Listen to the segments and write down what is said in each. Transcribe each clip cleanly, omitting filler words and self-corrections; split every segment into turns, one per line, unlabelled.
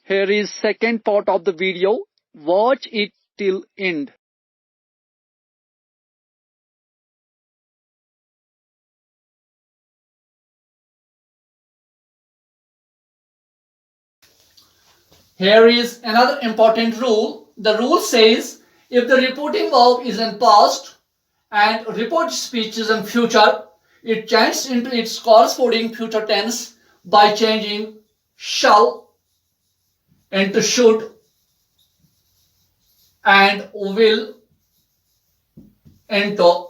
Here is second part of the video. Watch it till end.
Here is another important rule. The rule says if the reporting verb is in past and reported speech is in future, it changes into its corresponding future tense by changing shall into should and will into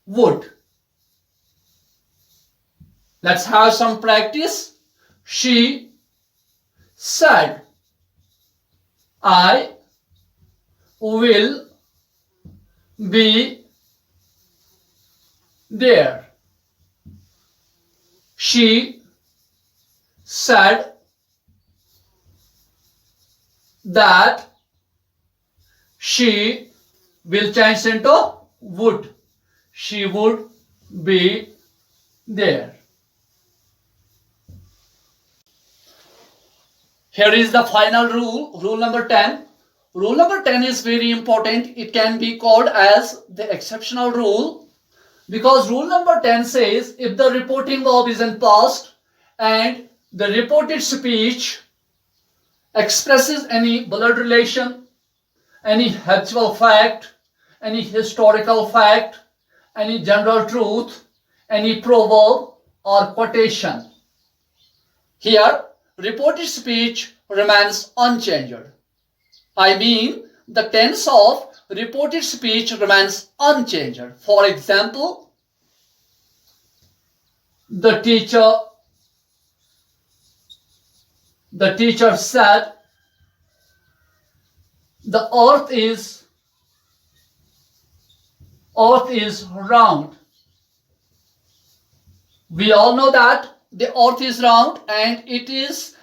would. Let's have some practice. She said, I will be there. She said that she will change into would. She would be there. Here is the final rule, rule number 10. Rule number 10 is very important. It can be called as the exceptional rule because rule number 10 says if the reporting verb is in past and the reported speech expresses any blood relation, any habitual fact, any historical fact, any general truth, any proverb or quotation. Here, reported speech remains unchanged. I mean, the tense of reported speech remains unchanged. For example, the teacher said, the earth is round. We all know that the earth is round and it is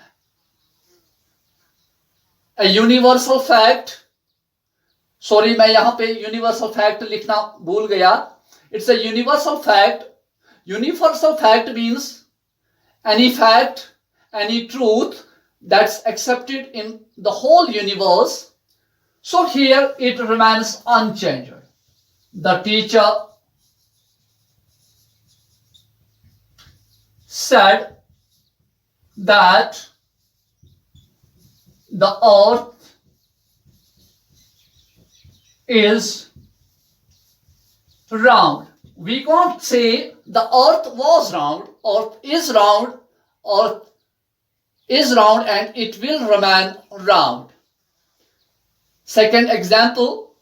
a universal fact. Sorry, मैं यहाँ पे universal fact लिखना भूल गया. It's a universal fact. Universal fact means any fact, any truth that's accepted in the whole universe. So here it remains unchanged. The teacher said that the earth is round. We can't say the earth was round, earth is round, earth is round and it will remain round. Second example,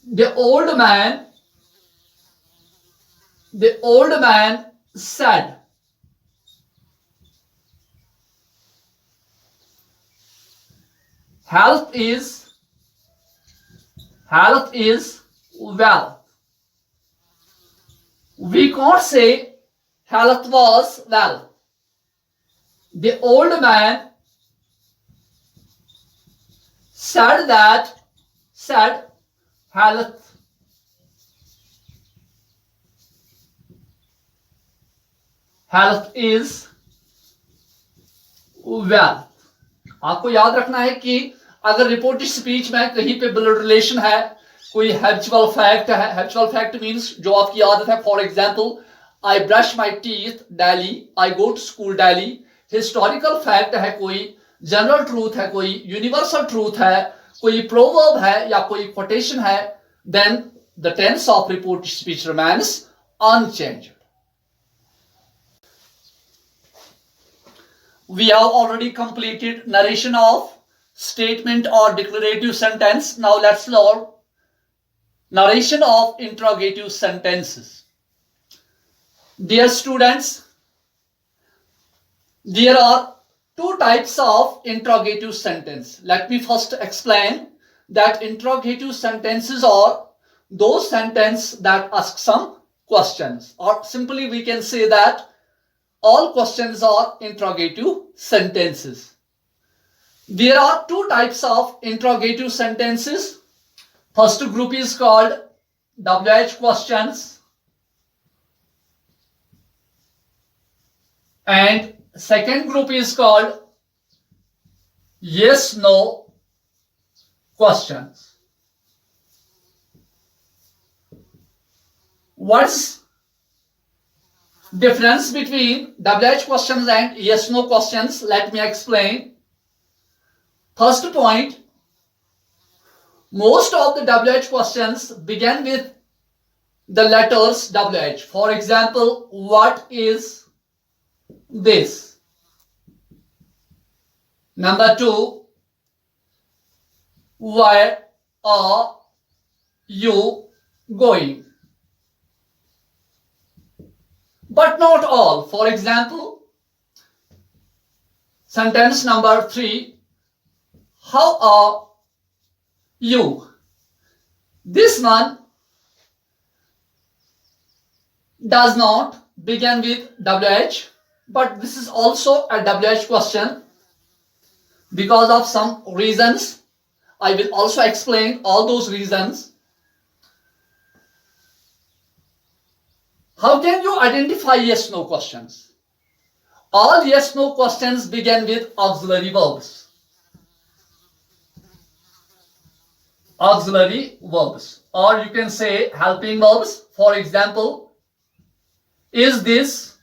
the old man said, health is wealth. We can't say health was wealth. The old man said health is wealth. आपको याद रखना है कि अगर reported speech में कहीं पे blood relation है, कोई हैबिचुअल फैक्ट है, हैबिचुअल फैक्ट मींस जो आपकी आदत है. For example, I brush my teeth daily, I go to school daily. Historical fact है, कोई जनरल ट्रूथ है, कोई यूनिवर्सल ट्रूथ है, कोई प्रोवर्ब है या कोई कोटेशन है, then the tense of reported speech remains unchanged. We have already completed narration of statement or declarative sentence. Now let's learn narration of interrogative sentences. Dear students, there are two types of interrogative sentence. Let me first explain that interrogative sentences are those sentences that ask some questions, or simply we can say that all questions are interrogative sentences. There are two types of interrogative sentences. First group is called WH questions and second group is called yes no questions. What's difference between WH questions and yes no questions? Let me explain. First point, most of the WH questions begin with the letters WH. For example, what is this? Number 2, where are you going? But not all. For example, sentence number 3, how are you? This one does not begin with WH, but this is also a WH question because of some reasons. I will also explain all those reasons. How can you identify yes no questions? All yes no questions begin with auxiliary verbs. Auxiliary verbs, or you can say helping verbs. For example, is this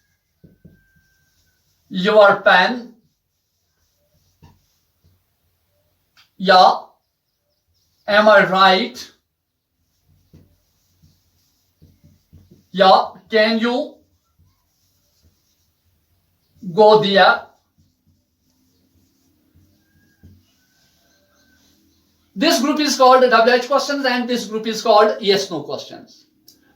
your pen? Yeah, am I right? Yeah, can you go there? This group is called WH questions and this group is called yes no questions.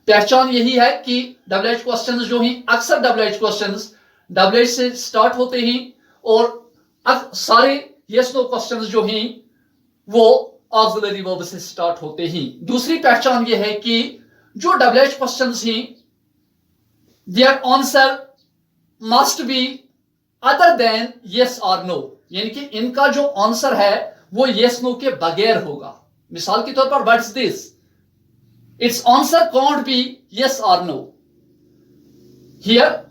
पहचान यही है कि WH questions जो ही अक्सर WH questions WH से start होते ही और सारे yes no क्वेश्चंस जो ही वो ऑक्सिलरी वर्ब से स्टार्ट होते ही. दूसरी पहचान ये है कि जो WH क्वेश्चंस ही their answer must be other than yes और no, यानी कि इनका जो आंसर है वो yes no के बगैर होगा. मिसाल के तौर पर what's this, its answer can't be yes or no. Here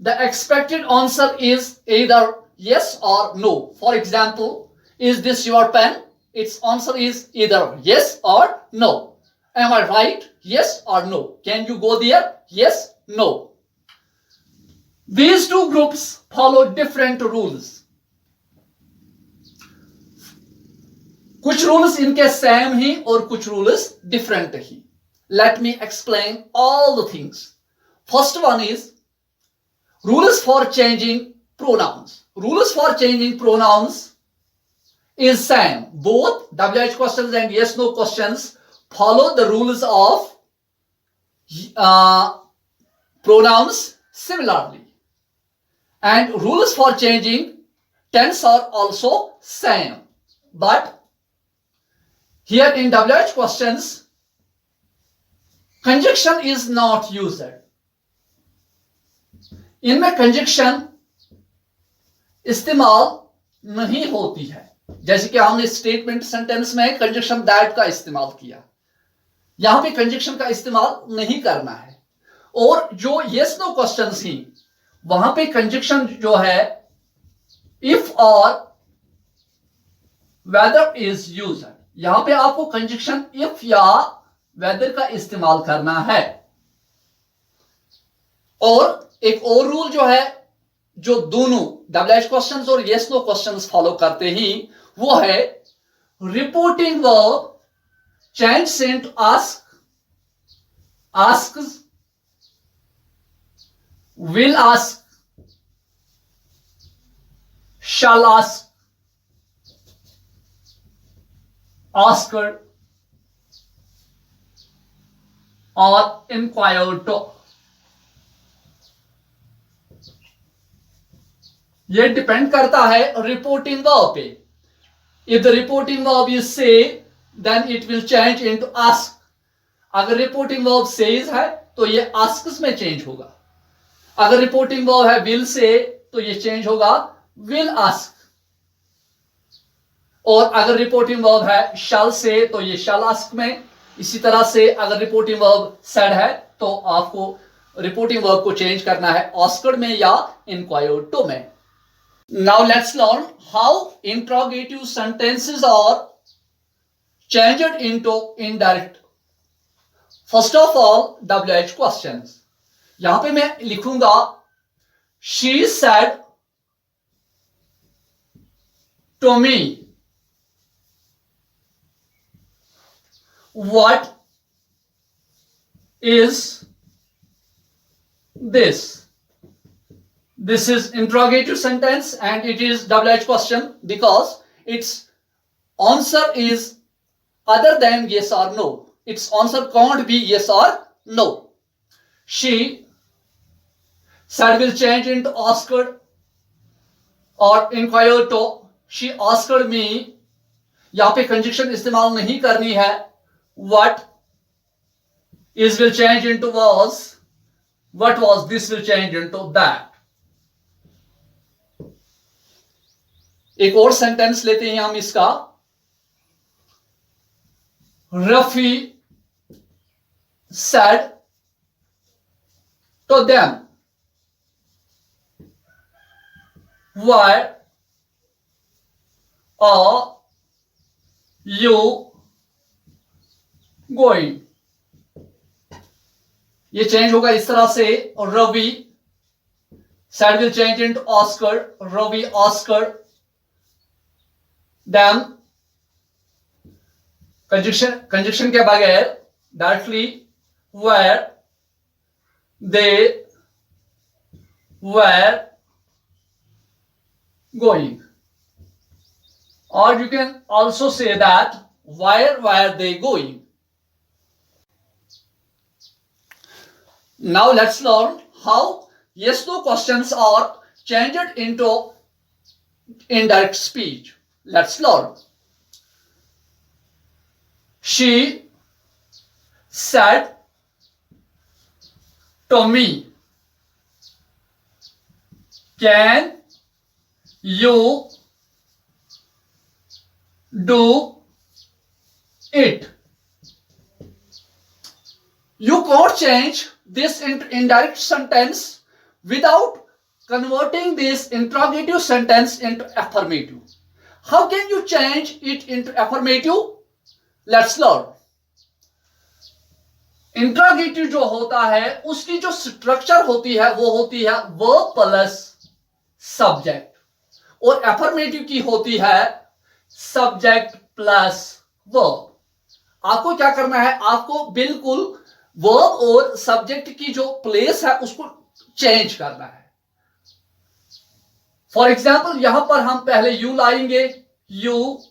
the expected answer is either yes or no. For example, is this your pen? Its answer is either yes or no. Am I right? Yes or no. Can you go there? Yes, no. These two groups follow different rules. कुछ rules इनके same ही और कुछ rules different he. Let me explain all the things. First one is rules for changing pronouns. Rules for changing pronouns is same. Both WH questions and yes no questions follow the rules of pronouns similarly. And rules for changing tense are also same. But here in WH questions, conjunction is not used. इनमें conjunction इस्तेमाल नहीं होती है. जैसे कि हमने statement sentence में conjunction that का इस्तेमाल किया, यहां पे कंजक्शन का इस्तेमाल नहीं करना है. और जो यस नो क्वेश्चंस ही वहां पे कंजक्शन जो है इफ और वेदर इज यूज्ड. यहां पे आपको कंजक्शन इफ या वेदर का इस्तेमाल करना है. और एक और रूल जो है जो दोनों WH क्वेश्चंस और yes no क्वेश्चंस फॉलो करते ही, वो है reporting verb change into ask, asks, will ask, shall ask, asked or inquired to. ये डिपेंड करता है रिपोर्टिंग वर्ब पे. If the reporting verb is say, then it will change into ask. अगर reporting verb says है तो ये asks में change होगा. अगर रिपोर्टिंग वर्ब है विल से तो ये चेंज होगा विल आस्क. और अगर रिपोर्टिंग वर्ब है शैल से तो ये शैल आस्क में. इसी तरह से अगर रिपोर्टिंग वर्ब सेड है तो आपको रिपोर्टिंग वर्ब को चेंज करना है आस्क्ड में या इंक्वायर्ड टू में. Now let's learn how interrogative sentences are changed into indirect. First of all, WH questions. यहां पे मैं लिखूंगा she said to me. What is this? This is interrogative sentence and it is WH question because its answer is other than yes or no. Its answer can't be yes or no. She said will change into asked or inquired to. She asked me. यहां पे conjunction इस्तेमाल नहीं करनी है. What is will change into was. What was this will change into that. एक और sentence लेते हैं हम इसका. Rafi said to them, why are you going? ये चेंज होगा इस तरह से. Ravi said will change into Oscar. Ravi Oscar them conjunction के बगैर directly where they were going, or you can also say that where were they going. Now let's learn how yes no questions are changed into indirect speech. Let's learn. She said to me, can you do it? You can't change this indirect sentence without converting this interrogative sentence into affirmative. How can you change it into affirmative? Let's learn. Interrogative जो होता है उसकी जो structure होती है वो होती है वर्ब प्लस सब्जेक्ट, और एफर्मेटिव की होती है सब्जेक्ट प्लस वर्ब. आपको क्या करना है, आपको बिल्कुल वर्ब और सब्जेक्ट की जो प्लेस है उसको चेंज करना है. फॉर एग्जाम्पल यहां पर हम पहले यू लाएंगे, यू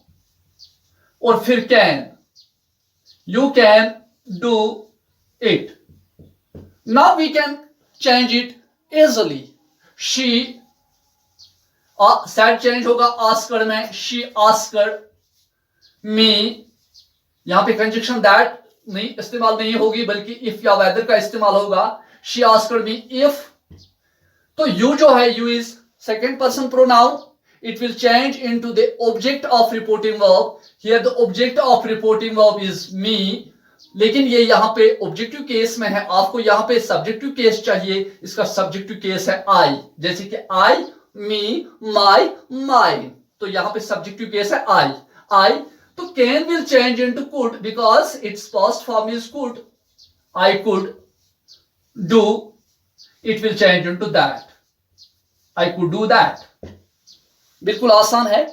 और फिर can. You can do it. Now we can change it easily. She said change होगा asked में. She asked me. यहां पे कंजक्शन that नहीं इस्तेमाल नहीं होगी बल्कि if या whether का इस्तेमाल होगा. She asked me if. तो you जो है you is second person pronoun. It will change into the object of reporting verb. Here the object of reporting verb is me. लेकिन ये यहां पे ऑब्जेक्टिव केस में है, आपको यहां पे सब्जेक्टिव केस चाहिए. इसका सब्जेक्टिव केस है आई, जैसे कि आई, मी, माई, माइन. तो यहां पे सब्जेक्टिव केस है आई, आई. तो can will change into could because its past form is could. I could do, it will change into that. I could do that. बिल्कुल आसान है.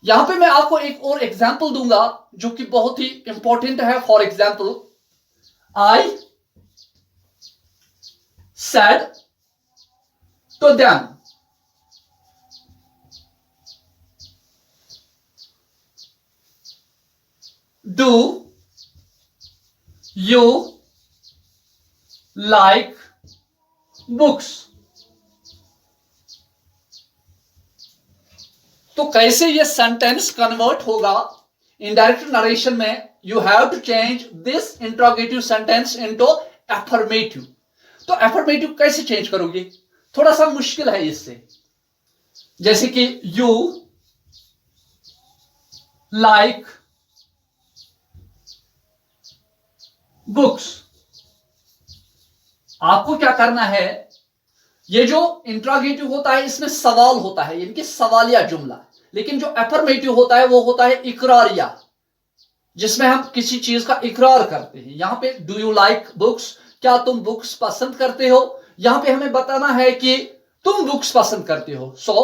यहां पे मैं आपको एक और एग्जाम्पल दूंगा जो कि बहुत ही इंपॉर्टेंट है. For example, I said to them, do you like books. तो कैसे ये सेंटेंस कन्वर्ट होगा इनडायरेक्ट नरेशन में? You have to change this interrogative sentence into affirmative. तो एफर्मेटिव कैसे चेंज करोगे? थोड़ा सा मुश्किल है इससे. जैसे कि यू लाइक बुक्स. आपको क्या करना है, ये जो इंट्रागेटिव होता है इसमें सवाल होता है, यानी कि सवालिया जुमला। लेकिन जो अफर्मेटिव होता है वो होता है इकरारिया, जिसमें हम किसी चीज का इकरार करते हैं। यहां पे डू यू लाइक बुक्स, क्या तुम बुक्स पसंद करते हो, यहां पे हमें बताना है कि तुम बुक्स पसंद करते हो। सो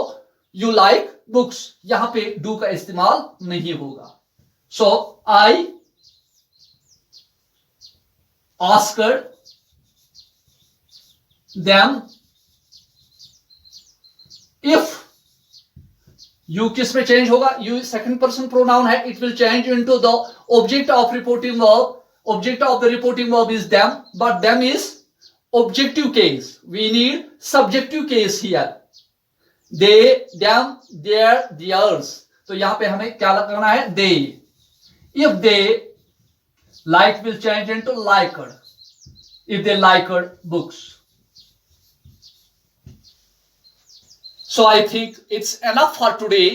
यू लाइक बुक्स, यहां पे डू का इस्तेमाल नहीं होगा। So I asked them if, you किस में चेंज होगा, यू सेकंड पर्सन प्रोनाउन है, it will change into the object of reporting verb. Object of the reporting verb is them, but them is objective case. We need subjective case here. They, them, their, theirs. तो यहां पे हमें क्या लगाना है, they. If they like will change into liked. If they liked books. So I think it's enough for today.